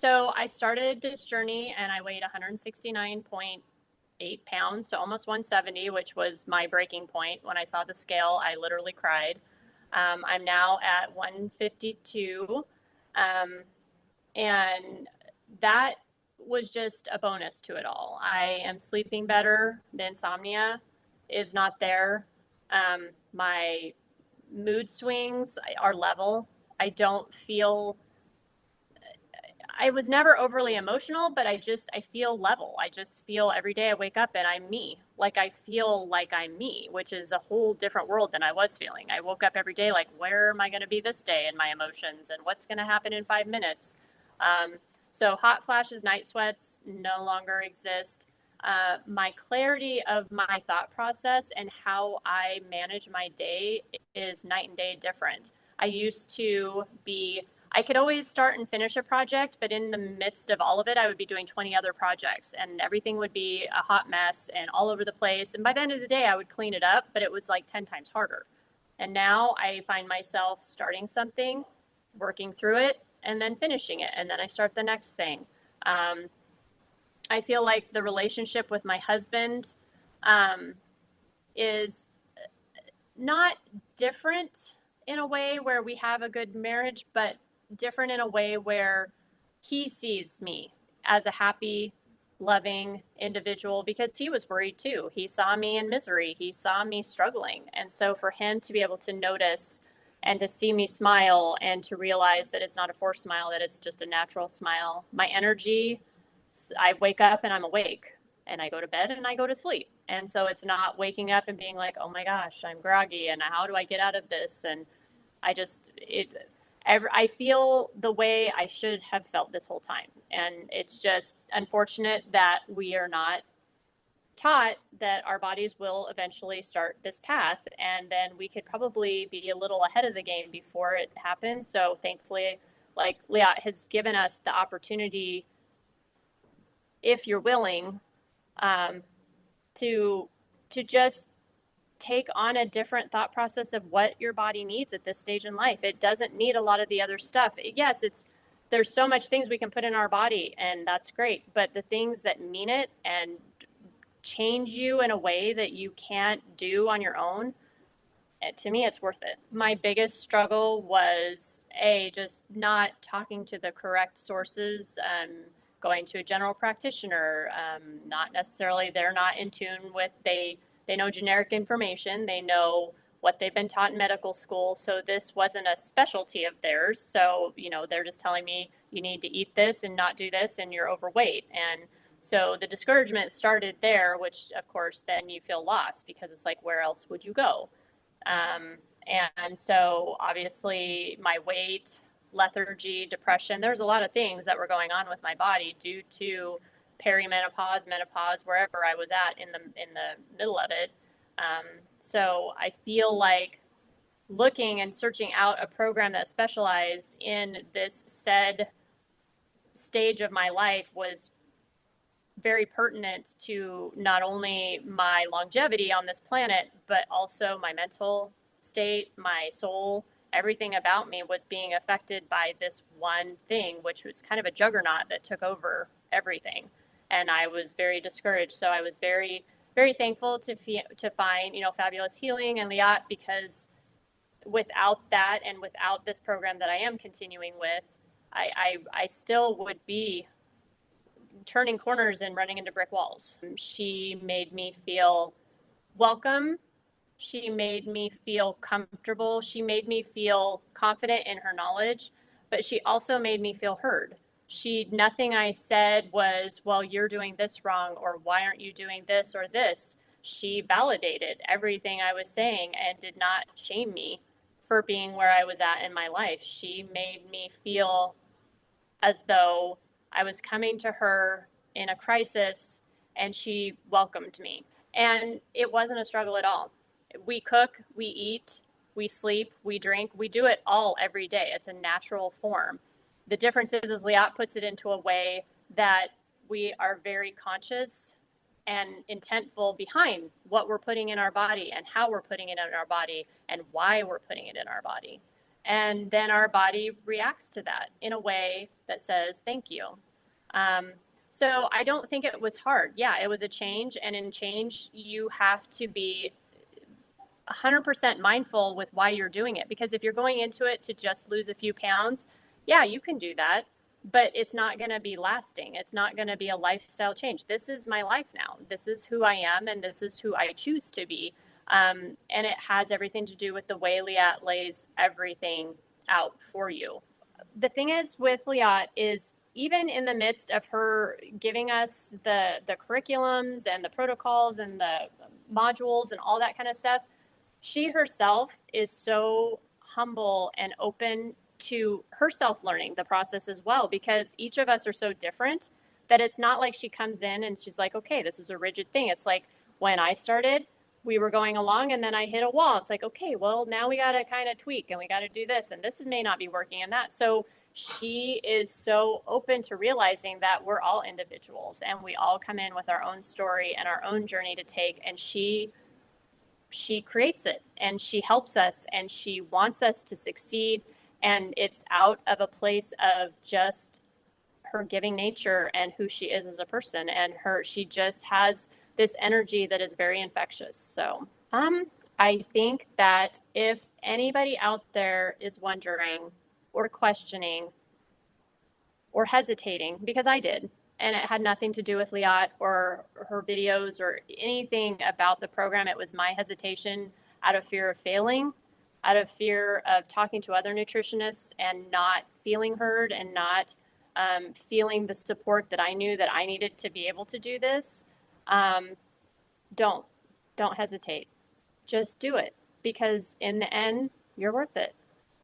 So I started this journey and I weighed 169.8 pounds to almost 170, which was my breaking point. When I saw the scale, I literally cried. I'm now at 152. Um, and that was just a bonus to it all. I am sleeping better. The insomnia is not there. My mood swings are level. I don't feel I was never overly emotional, but I feel level. I just feel every day I wake up and I'm me. Like I feel like I'm me, which is a whole different world than I was feeling. I woke up every day like, where am I going to be this day in my emotions and what's going to happen in 5 minutes? Um, so hot flashes, night sweats no longer exist. My clarity of my thought process and how I manage my day is night and day different. I used to be I could always start and finish a project, but in the midst of all of it, I would be doing 20 other projects and everything would be a hot mess and all over the place. And by the end of the day, I would clean it up, but it was like 10 times harder. And now I find myself starting something, working through it, and then finishing it. And then I start the next thing. Um, I feel like the relationship with my husband um, is not different in a way where we have a good marriage, but different in a way where he sees me as a happy, loving individual because he was worried too. He saw me in misery, he saw me struggling. And so for him to be able to notice and to see me smile and to realize that it's not a forced smile, that it's just a natural smile, my energy, I wake up and I'm awake and I go to bed and I go to sleep. And so it's not waking up and being like, oh my gosh, I'm groggy and how do I get out of this? And I feel the way I should have felt this whole time. And it's just unfortunate that we are not taught that our bodies will eventually start this path. And then we could probably be a little ahead of the game before it happens. So thankfully, like Liat has given us the opportunity, if you're willing, um, to to just take on a different thought process of what your body needs at this stage in life. It doesn't need a lot of the other stuff. Yes, it's there's so much things we can put in our body and that's great, but the things that mean it and change you in a way that you can't do on your own, to me it's worth it. My biggest struggle was just not talking to the correct sources, going to a general practitioner, not necessarily they're not in tune with they know generic information, they know what they've been taught in medical school, so this wasn't a specialty of theirs. So they're just telling me you need to eat this and not do this and you're overweight. And so the discouragement started there, which of course then you feel lost because it's like, where else would you go? Um, and so obviously my weight, lethargy, depression, there's a lot of things that were going on with my body due to perimenopause, menopause, wherever I was at in the middle of it. So I feel like looking and searching out a program that specialized in this said stage of my life was very pertinent to not only my longevity on this planet, but also my mental state, my soul, everything about me was being affected by this one thing, which was kind of a juggernaut that took over everything. And I was very discouraged. So I was very, very thankful to find, Fabulous Healing and Liat, because without that and without this program that I am continuing with, I still would be turning corners and running into brick walls. She made me feel welcome. She made me feel comfortable. She made me feel confident in her knowledge, but she also made me feel heard. Nothing I said was, well, you're doing this wrong, or why aren't you doing this or this? She validated everything I was saying and did not shame me for being where I was at in my life. She made me feel as though I was coming to her in a crisis and she welcomed me. And it wasn't a struggle at all. We cook, we eat, we sleep, we drink, we do it all every day. It's a natural form. The difference is Liat puts it into a way that we are very conscious and intentful behind what we're putting in our body and how we're putting it in our body and why we're putting it in our body. And then our body reacts to that in a way that says, thank you. Um, so I don't think it was hard. Yeah, it was a change. And in change, you have to be 100% mindful with why you're doing it. Because if you're going into it to just lose a few pounds, yeah, you can do that, but it's not going to be lasting. It's not going to be a lifestyle change. This is my life now. This is who I am, and this is who I choose to be. And it has everything to do with the way Liat lays everything out for you. The thing is with Liat is even in the midst of her giving us the curriculums and the protocols and the modules and all that kind of stuff, she herself is so humble and open to herself learning the process as well, because each of us are so different that it's not like she comes in and she's like, okay, this is a rigid thing. It's like when I started, we were going along and then I hit a wall. It's like, okay, well, now we got to kind of tweak and we got to do this and this may not be working and that. So she is so open to realizing that we're all individuals and we all come in with our own story and our own journey to take. And she creates it and she helps us and she wants us to succeed, and it's out of a place of just her giving nature and who she is as a person, and she just has this energy that is very infectious. So I think that if anybody out there is wondering or questioning or hesitating, because I did, and it had nothing to do with Liat or her videos or anything about the program. It was my hesitation out of fear of failing, out of fear of talking to other nutritionists and not feeling heard and not feeling the support that I knew that I needed to be able to do this. Um, don't don't hesitate. Just do it, because in the end, you're worth it.